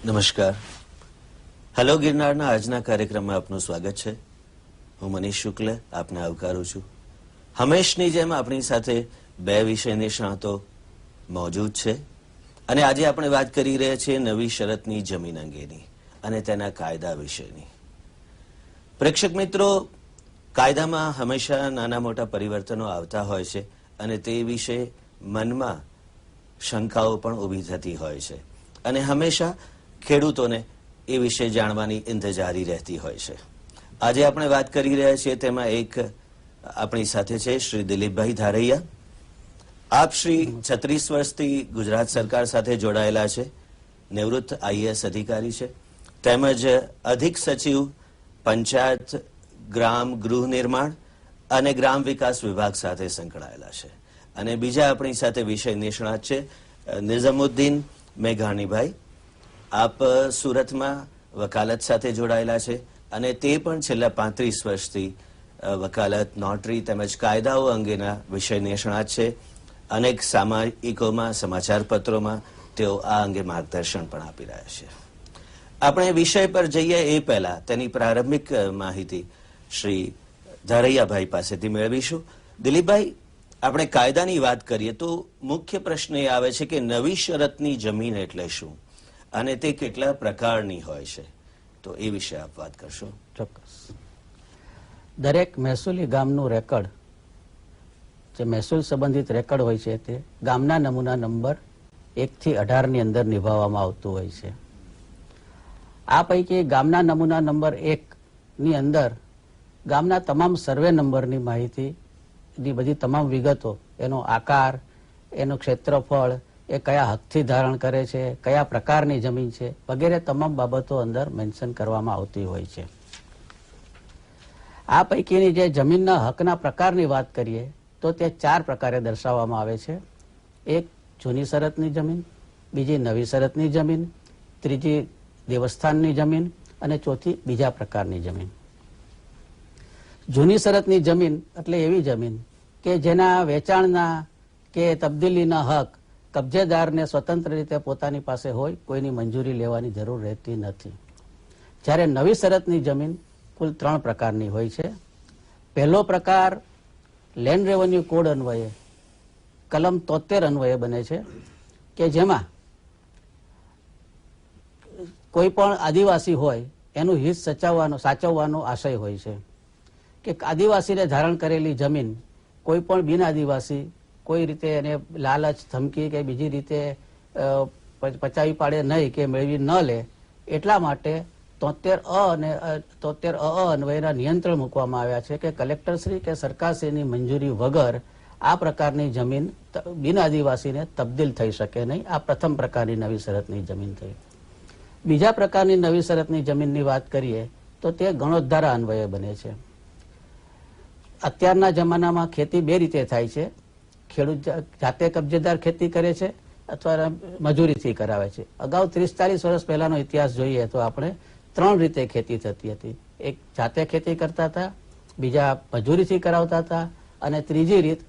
નમસ્કાર. હેલો ગિરનારના આજના કાર્યક્રમમાં આપનું સ્વાગત છે. હું મનીષ શુક્લ આપને આવકારું છું. હંમેશની જેમ આપણી સાથે બે વિષય નિષ્ણાતો મોજૂદ છે અને આજે આપણે વાત કરી રહ્યા છીએ નવી શરતની જમીન અંગેની અને તેના કાયદા વિશેની. પ્રેક્ષક મિત્રો, કાયદામાં હંમેશા નાના મોટા પરિવર્તનો આવતા હોય છે અને તે વિશે મનમાં શંકાઓ પણ ઊભી થતી હોય છે અને હંમેશા ખેડૂતોને એ વિશે જાણવાની ઇંતજારી રહેતી હોય છે. આજે આપણે વાત કરી રહ્યા છીએ તેમાં એક આપણી સાથે છે શ્રી દિલીપભાઈ ધારૈયા. આપ શ્રી 36 વર્ષથી ગુજરાત સરકાર સાથે જોડાયેલા છે, નિવૃત્ત આઈએએસ અધિકારી છે, તેમજ અધિક સચિવ પંચાયત, ગ્રામ ગૃહ નિર્માણ અને ગ્રામ વિકાસ વિભાગ સાથે સંકળાયેલા છે. અને બીજા આપણી સાથે વિષય નિષ્ણાત છે નિઝામુદ્દીન મેઘાણીભાઈ. આપ સુરતમાં વકાલત સાથે જોડાયેલા છે અને તે પણ છેલ્લા 35 વર્ષથી વકાલત, નોટરી તેમજ કાયદાઓ અંગેના વિષય નિષ્ણાત છે. અનેક સામાયિકોમાં, સમાચાર પત્રોમાં તેઓ આ અંગે માર્ગદર્શન પણ આપી રહ્યા છે. આપણે વિષય પર જઈએ એ પહેલા તેની પ્રારંભિક માહિતી શ્રી ધારૈયાભાઈ પાસેથી મેળવીશું. દિલીપભાઈ, આપણે કાયદાની વાત કરીએ તો મુખ્ય પ્રશ્ન એ આવે છે કે નવી શરતની જમીન એટલે શું અને તે કેટલા પ્રકારની હોય છે, તો એ વિશે આપ વાત કરશો. ચોક્કસ. દરેક મહેસૂલી ગામનું રેકર્ડ, જે મહેસૂલ સંબંધિત રેકર્ડ હોય છે, તે ગામના નમૂના નંબર 1 થી 18 ની અંદર નિભાવવામાં આવતું હોય છે. આ પૈકી ગામના નમૂના નંબર 1 ની અંદર ગામના તમામ સર્વે નંબરની માહિતી, ની બધી તમામ વિગતો, એનો આકાર, એનું ક્ષેત્રફળ, એ કયા હકથી ધારણ કરે છે, કયા પ્રકારની જમીન છે, વગેરે તમામ બાબતો અંદર મેન્શન કરવામાં આવતી હોય છે. આ પૈકીની જે જમીનના હકના પ્રકારની વાત કરીએ તો તે 4 પ્રકારે દર્શાવવામાં આવે છે. એક જૂની શરતની જમીન, બીજી નવી શરતની જમીન, ત્રીજી દેવસ્થાનની જમીન અને ચોથી બીજા પ્રકારની જમીન. જૂની શરતની જમીન એટલે એવી જમીન કે જેના વેચાણના કે તબદીલીના હક કબજેદારને સ્વતંત્ર રીતે પોતાની પાસે હોય, કોઈની મંજૂરી લેવાની જરૂર રહેતી નથી. જ્યારે નવી શરતની જમીન કુલ 3 પ્રકારની હોય છે. પહેલો પ્રકાર લેન્ડ રેવન્યુ કોડ અન્વયે કલમ 73 અન્વયે બને છે, કે જેમાં કોઈ પણ આદિવાસી હોય એનું હિત સાચવવાનો આશય હોય છે કે આદિવાસીને ધારણ કરેલી જમીન કોઈ પણ બિન આદિવાસી કોઈ રીતે એને લાલચ, ધમકી કે બીજી રીતે પચાવી પાડે નહીં કે મેળવી ન લે, એટલા માટે 73 અને 73 અન્વયના નિયંત્રણ મૂકવામાં આવ્યા છે કે કલેક્ટરશ્રી કે સરકારશ્રીની મંજૂરી વગર આ પ્રકારની જમીન બિન આદિવાસીને તબદીલ થઈ શકે નહીં. આ પ્રથમ પ્રકારની નવી શરતની જમીન થઈ. બીજા પ્રકારની નવી શરતની જમીનની વાત કરીએ તો તે ગણોદ્ધારા અન્વયે બને છે. અત્યારના જમાનામાં ખેતી 2 રીતે થાય છે. ખેડૂત જાતે કબજેદાર ખેતી કરે છે અથવા મજૂરીથી કરાવે છે. અગાઉ 30-40 વર્ષ પહેલાનો ઇતિહાસ જોઈએ તો આપણે 3 રીતે ખેતી થતી હતી. એક જાતે ખેતી કરતા હતા, બીજા મજૂરીથી કરાવતા હતા અને ત્રીજી રીત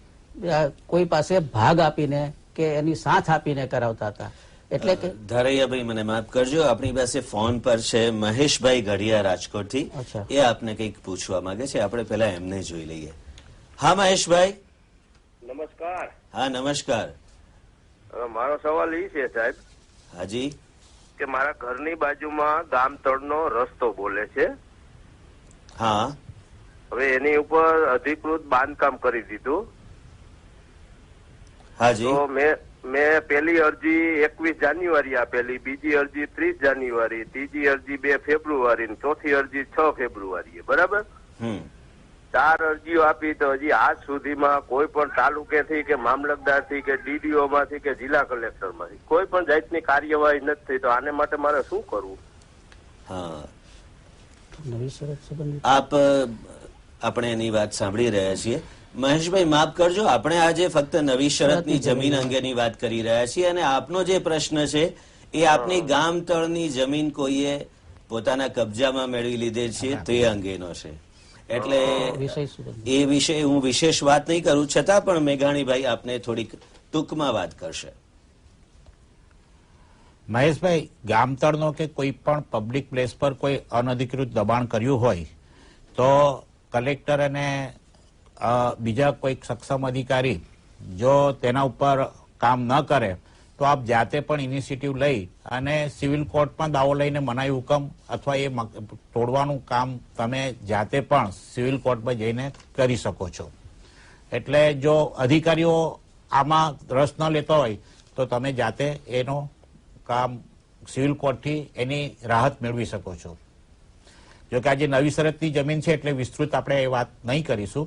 કોઈ પાસે ભાગ આપીને કે એની સાથ આપીને કરાવતા હતા. એટલે કે ધારૈયાભાઈ, મને માફ કરજો, આપણી પાસે ફોન પર છે મહેશભાઈ ઘડિયા રાજકોટથી. એ આપને કંઈક પૂછવા માંગે છે. આપણે પહેલા એમને જોઈ લઈએ. હા મહેશભાઈ. નમસ્કાર. હા નમસ્કાર. મારો સવાલ એ છે સાહેબ, હાજી, કે મારા ઘરની બાજુમાં ગામતળનો રસ્તો બોલે છે. હા. હવે એની ઉપર અધિકૃત બાંધકામ કરી દીધું. હાજી. તો મેં પહેલી અરજી 21 જાન્યુઆરી આપેલી, બીજી અરજી 30 જાન્યુઆરી, ત્રીજી અરજી 2 ફેબ્રુઆરી, ચોથી અરજી 6 ફેબ્રુઆરી. બરાબર? 4 અરજીઓ આપી તો હજી આજ સુધીમાં કોઈ પણ તાલુકેથી કે મામલતદારથી કે ડીડીઓ માંથી કે જિલ્લા કલેક્ટર માંથી કોઈ પણ જાતની કાર્યવાહી નથી થઈ. તો આને માટે મારે શું કરવું? હા, નવી શરત સંબંધિત આપણે એની વાત સાંભળી રહ્યા છીએ. મહેશભાઈ માફ કરજો, આપણે આજે ફક્ત નવી શરતની જમીન અંગેની વાત કરી રહ્યા છીએ અને આપનો જે પ્રશ્ન છે એ આપની ગામ તળની જમીન કોઈએ પોતાના કબજામાં મેળવી લીધેલ છે તે અંગેનો છે. એટલે એ વિશે હું વિશેષ વાત નહીં કરું, છતાં પણ મેઘાણીભાઈ આપને થોડીક ટૂંકમાં વાત કરશે. મહેશભાઈ, ગામતળનો કે કોઈ પણ પબ્લિક પ્લેસ પર કોઈ અનધિકૃત દબાણ કર્યું હોય તો કલેક્ટર અને બીજા કોઈ સક્ષમ અધિકારી જો તેના ઉપર કામ ન કરે તો આપ જાતે પણ ઇનિશિયેટિવ લઈ અને સિવિલ કોર્ટમાં દાવો લઈને મનાઈ હુકમ અથવા એ તોડવાનું કામ તમે જાતે પણ સિવિલ કોર્ટમાં જઈને કરી શકો છો. એટલે જો અધિકારીઓ આમાં રસ ન લેતા હોય તો તમે જાતે એનો કામ સિવિલ કોર્ટથી એની રાહત મેળવી શકો છો. જો કે આજે નવી શરતની જમીન છે એટલે વિસ્તૃત આપણે એ વાત નહીં કરીશું,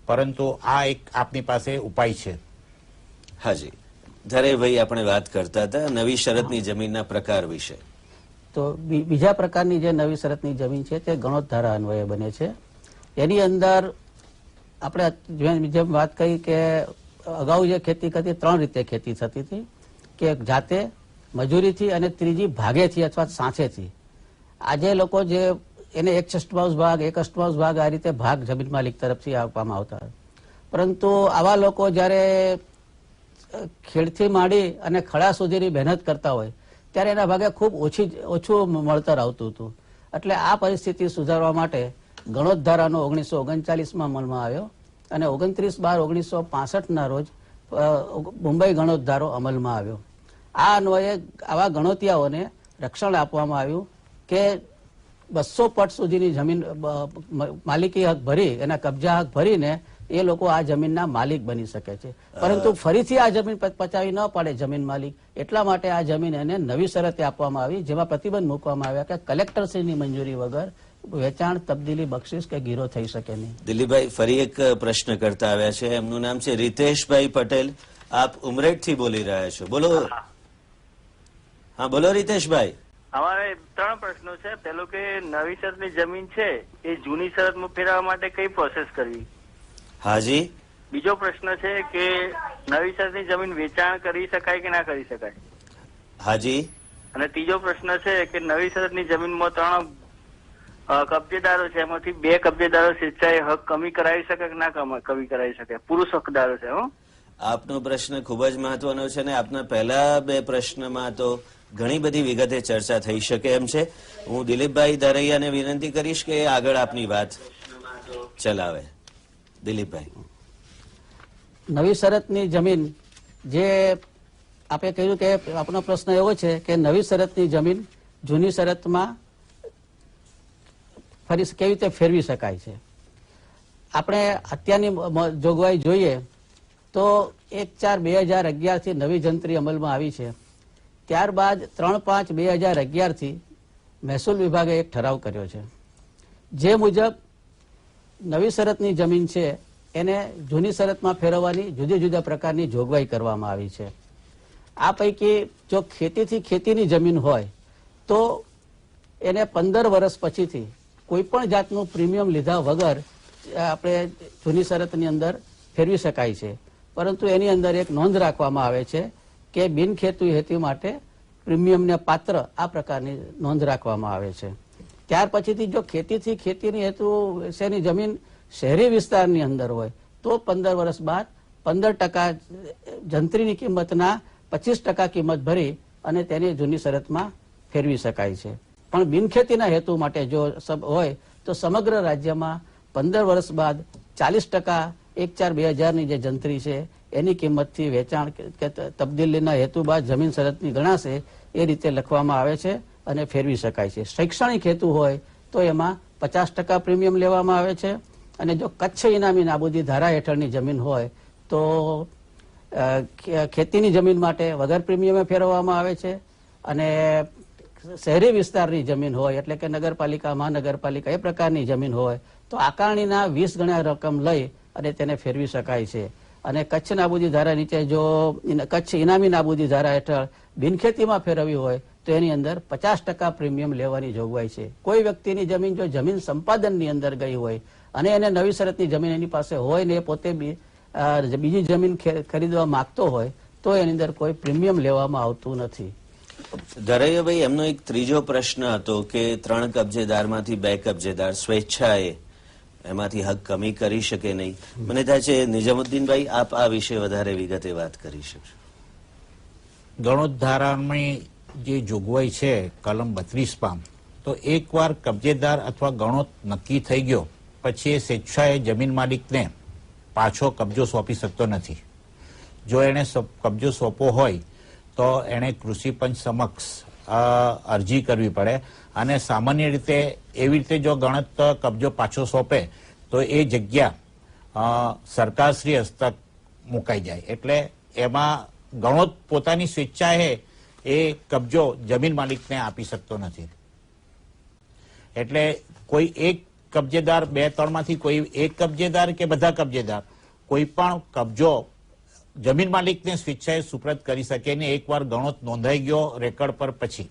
પરંતુ આ એક આપની પાસે ઉપાય છે. હાજી, ધરેભાઈ આપણે વાત કરતા હતા નવી શરતની જમીનના પ્રકાર વિશે. તો બીજા પ્રકારની જે નવી શરતની જમીન છે તે ગણોત ધારા અન્વયે બને છે. એની અંદર આપણે જેમ વાત કરી કે અગાઉ જે ખેતી કરતી 3 રીતે ખેતી થતી હતી કે જાતે, મજૂરીથી અને ત્રીજી ભાગેથી અથવા સાંચેથી. આજે લોકો જે એને 1/6 ભાગ 1/8 ભાગ આ રીતે ભાગ જમીન માલિક તરફથી આપવામાં આવતા, પરંતુ આવા લોકો જયારે ખેડથી માંડી અને ખડા સુધીની મહેનત કરતા હોય ત્યારે એના ભાગે ખૂબ ઓછું મળતર આવતું હતું. એટલે આ પરિસ્થિતિ સુધારવા માટે ગણોત ધારાનો 1939માં અમલમાં આવ્યો અને 29/12/1965ના રોજ મુંબઈ ગણોત ધારો અમલમાં આવ્યો. આ અન્વયે આવા ગણોતિયાઓને રક્ષણ આપવામાં આવ્યું કે 200 પટ સુધીની જમીન માલિકી હક ભરી, એના કબજા હક ભરીને એ લોકો આ જમીનના માલિક બની શકે છે. પરંતુ ફરીથી આ જમીન પચાવી ન પડે જમીન માલિક, એટલા માટે આ જમીન એને નવી શરતે આપવામાં આવી, જેમાં પ્રતિબંધ મૂકવામાં આવ્યા કે કલેક્ટરશ્રીની મંજૂરી વગર વેચાણ, તબદીલી, બક્ષિસ કે ગીરો થઈ શકે નહીં. દિલીપભાઈ ફરી એક પ્રશ્ન કરતા આવ્યા છે. એમનું નામ છે રીતેશભાઈ પટેલ. આપ ઉમરેઠથી બોલી રહ્યા છો. બોલો. હા બોલો રીતેશભાઈ. અમારે 3 પ્રશ્નો છે. પેલું કે નવી શરતની જમીન છે એ જૂની શરતમાં ફેરવવા માટે કઈ પ્રોસેસ કરવી? હાજી. બીજો પ્રશ્ન છે કે નવી શરતની જમીન વેચાણ કરી શકાય કે ના કરી શકાય? હાજી. અને ત્રીજો પ્રશ્ન છે કે નવી શરતની જમીનમાં 3 કબજેદારો છે, એમાંથી 2 કબજેદારો સ્વેચ્છાએ હક કમી કરાવી શકે કે ના કમી કરાવી શકે? પુરુષ હકદારો છે. આપનો પ્રશ્ન ખૂબ જ મહત્વનો છે અને આપના પહેલા 2 પ્રશ્નમાં તો ઘણી બધી વિગતે ચર્ચા થઈ શકે એમ છે. હું દિલીપભાઈ ધારૈયાને વિનંતી કરીશ કે આગળ આપની વાત ચલાવે. દિલીપભાઈ. નવી શરતની જમીન જે આપણે કહ્યું કે આપનો પ્રશ્ન એવો છે કે નવી શરતની જમીન જૂની શરતમાં ફરી કેવી રીતે ફેરવી શકાય છે. આપણે અત્યારની જોગવાઈ જોઈએ તો 1/4/2011 થી નવી જંત્રી અમલમાં આવી છે. ત્યારબાદ 3/5/2011 થી મહેસૂલ વિભાગે એક ઠરાવ કર્યો છે, જે મુજબ નવી શરતની જમીન છે એને જૂની શરતમાં ફેરવવાની જુદા જુદા પ્રકારની જોગવાઈ કરવામાં આવી છે. આ પૈકી જો ખેતીથી ખેતીની જમીન હોય તો એને 15 વર્ષ પછીથી કોઈ પણ જાતનું પ્રીમિયમ લીધા વગર આપણે જૂની શરતની અંદર ફેરવી શકાય છે. પરંતુ એની અંદર એક નોંધ રાખવામાં આવે છે કે બિનખેતી હેતુ માટે પ્રીમિયમને પાત્ર આ પ્રકારની નોંધ રાખવામાં આવે છે. ત્યાર પછીથી જો ખેતીથી ખેતીની હેતુ શેની જમીન શહેરી વિસ્તારની અંદર હોય તો 15 વર્ષ બાદ 15% જંત્રીની કિંમતના 25% કિંમત ભરી અને તેને જૂની શરતમાં ફેરવી શકાય છે. પણ બિનખેતીના હેતુ માટે જો હોય તો સમગ્ર રાજ્યમાં 15 વર્ષ બાદ 40% 1/4/2000ની જે જંત્રી છે એની કિંમતથી વેચાણ કે તબદીલીના હેતુ બાદ જમીન શરતની ગણાશે એ રીતે લખવામાં આવે છે અને ફેરવી શકાય છે. શૈક્ષણિક હેતુ હોય તો એમાં 50% પ્રીમિયમ લેવામાં આવે છે અને જો કચ્છ ઇનામી નાબૂદી ધારા હેઠળની જમીન હોય તો ખેતીની જમીન માટે વગર પ્રીમિયમે ફેરવવામાં આવે છે અને શહેરી વિસ્તારની જમીન હોય એટલે કે નગરપાલિકા, મહાનગરપાલિકા એ પ્રકારની જમીન હોય તો આકારણીના 20 ગણા રકમ લઈ અને તેને ફેરવી શકાય છે. અને કચ્છ નાબૂદી ધારા નીચે જો કચ્છ ઇનામી નાબૂદી ધારા હેઠળ બિનખેતીમાં ફેરવવી હોય તો એની અંદર 50% પ્રીમિયમ લેવાની જોગવાઈ છે. કોઈ વ્યક્તિની જમીન જો જમીન સંપાદનની અંદર ગઈ હોય અને એને નવી શરતની જમીન એની પાસે હોય ને એ પોતે બીજી જમીન ખરીદવા માંગતો હોય તો એની અંદર કોઈ પ્રીમિયમ લેવામાં આવતું નથી. ધરૈયાભાઈ, એમનો એક ત્રીજો પ્રશ્ન હતો કે 3 કબજેદારમાંથી 2 કબજેદાર સ્વેચ્છાએ એમાંથી હક કમી કરી શકે નહીં. મને થાય છે નિજામુદ્દીનભાઈ આપ આ વિશે વધારે વિગતે વાત કરી શકશો. ગણોત ધારાની જે જોગવાઈ છે કલમ 32 તો એકવાર કબજેદાર અથવા ગણોત નક્કી થઈ ગયો પછી એ સ્વેચ્છાએ જમીન માલિકને પાછો કબજો સોંપી શકતો નથી. જો એને કબજો સોંપવો હોય તો એને કૃષિ પંચ સમક્ષ અરજી કરવી પડે અને સામાન્ય રીતે એવી રીતે જો ગણત કબજો પાછો સોંપે તો એ જગ્યા સરકારશ્રી હસ્તક મુકાઈ જાય. એટલે એમાં ગણોત પોતાની સ્વેચ્છાએ એ કબજો જમીન માલિકને આપી શકતો નથી. એટલે કોઈ એક કબજેદાર 2-3 માંથી કોઈ એક કબજેદાર કે બધા કબજેદાર કોઈ પણ કબજો જમીન માલિકને સ્વેચ્છાએ સુપ્રત કરી શકે ને એકવાર ગણોત નોંધાઈ ગયો રેકર્ડ પર પછી.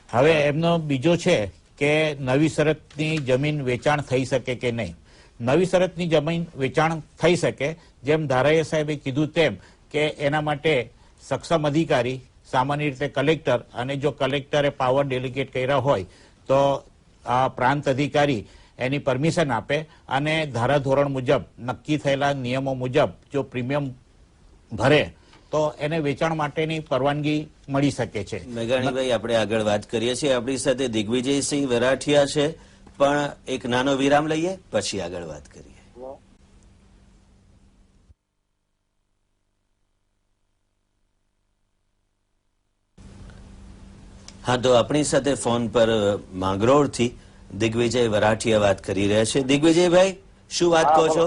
હવે એમનો બીજો છે કે નવી શરતની જમીન વેચાણ થઈ શકે કે નહીં. નવી શરતની જમીન વેચાણ થઈ શકે, જેમ ધારાએ સાહેબે કીધું તેમ કે એના માટે સક્ષમ અધિકારી સામાન્ય રીતે કલેક્ટર, અને જો કલેક્ટરે પાવર ડેલિગેટ કર્યા હોય તો પ્રાંત અધિકારી એની પરમિશન આપે અને ધારાધોરણ મુજબ નક્કી થયેલા નિયમો મુજબ જો પ્રીમિયમ ભરે તો એને વેચાણ માટેની પરવાનગી મળી શકે છે. મેઘાણીભાઈ, આપણે આગળ વાત કરીએ છીએ. આપણી સાથે દિગ્વિજયસિંહ વરાઠિયા છે, પણ એક નાનો વિરામ લઈએ પછી આગળ વાત કરીએ. હા, તો આપણી સાથે ફોન પર માંગરોળથી દિગ્વિજય વરાઠિયા વાત કરી રહ્યા છે. દિગ્વિજયભાઈ, શું વાત કહો છો?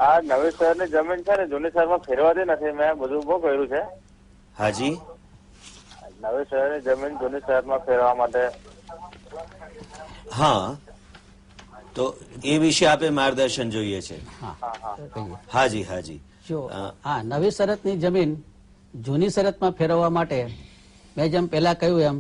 આ નવી શહેરની જમીન છે ને જૂની શહેરમાં ફેરવાતી નથી. મેં બધું બહુ કર્યું છે. હાજી, નવી શહેરની જમીન જૂની શહેરમાં ફેરવા માટે. હા, તો એ વિશે આપે માર્ગદર્શન જોઈએ છે. હાજી હાજી. જો નવી શરતની જમીન જૂની શરતમાં ફેરવવા માટે મેં જેમ પહેલા કહ્યું એમ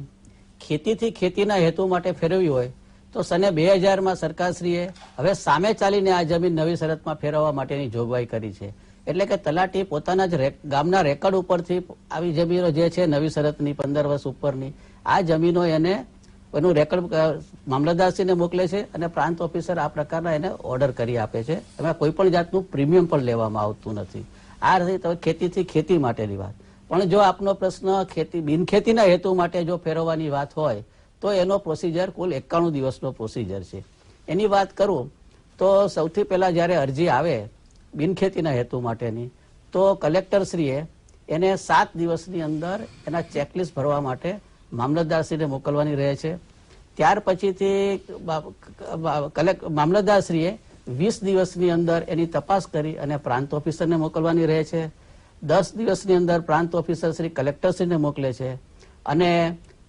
ખેતીથી ખેતીના હેતુ માટે ફેરવી હોય તો સને 2000માં સરકારશ્રીએ હવે સામે ચાલીને આ જમીન નવી શરતમાં ફેરવવા માટેની જોગવાઈ કરી છે. એટલે કે તલાટી પોતાના જ ગામના રેકર્ડ ઉપરથી આવી જમીનો જે છે નવી શરતની 15 વર્ષ ઉપરની આ જમીનો એનું રેકર્ડ મામલતદારશ્રીને મોકલે છે અને પ્રાંત ઓફિસર આ પ્રકારના એને ઓર્ડર કરી આપે છે. એમાં કોઈ પણ જાતનું પ્રીમિયમ પણ લેવામાં આવતું નથી. આ રહી ખેતીથી ખેતી માટેની વાત. પણ જો આપનો પ્રશ્ન બિનખેતીના હેતુ માટે જો ફેરવવાની વાત હોય તો એનો પ્રોસિજર કુલ 91 દિવસનો પ્રોસિજર છે. એની વાત કરું તો સૌથી પહેલા જ્યારે અરજી આવે બિનખેતીના હેતુ માટેની તો કલેક્ટરશ્રીએ એને 7 દિવસની અંદર એના ચેકલિસ્ટ ભરવા માટે મામલતદારશ્રીને મોકલવાની રહે છે. ત્યાર પછીથી મામલતદારશ્રીએ 20 દિવસની અંદર એની તપાસ કરી અને પ્રાંત ઓફિસરને મોકલવાની રહે છે. 10 દિવસની અંદર પ્રાંત ઓફિસર શ્રી કલેક્ટરશ્રીને મોકલે છે અને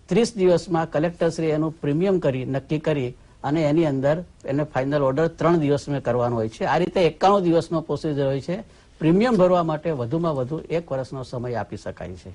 30 દિવસમાં કલેક્ટરશ્રી એનું પ્રીમિયમ નક્કી કરી અને એની અંદર એને ફાઇનલ ઓર્ડર 3 દિવસમાં કરવાનો હોય છે. આ રીતે 91 દિવસનો પ્રોસિજર હોય છે. પ્રીમિયમ ભરવા માટે વધુમાં વધુ 1 વર્ષનો સમય આપી શકાય છે.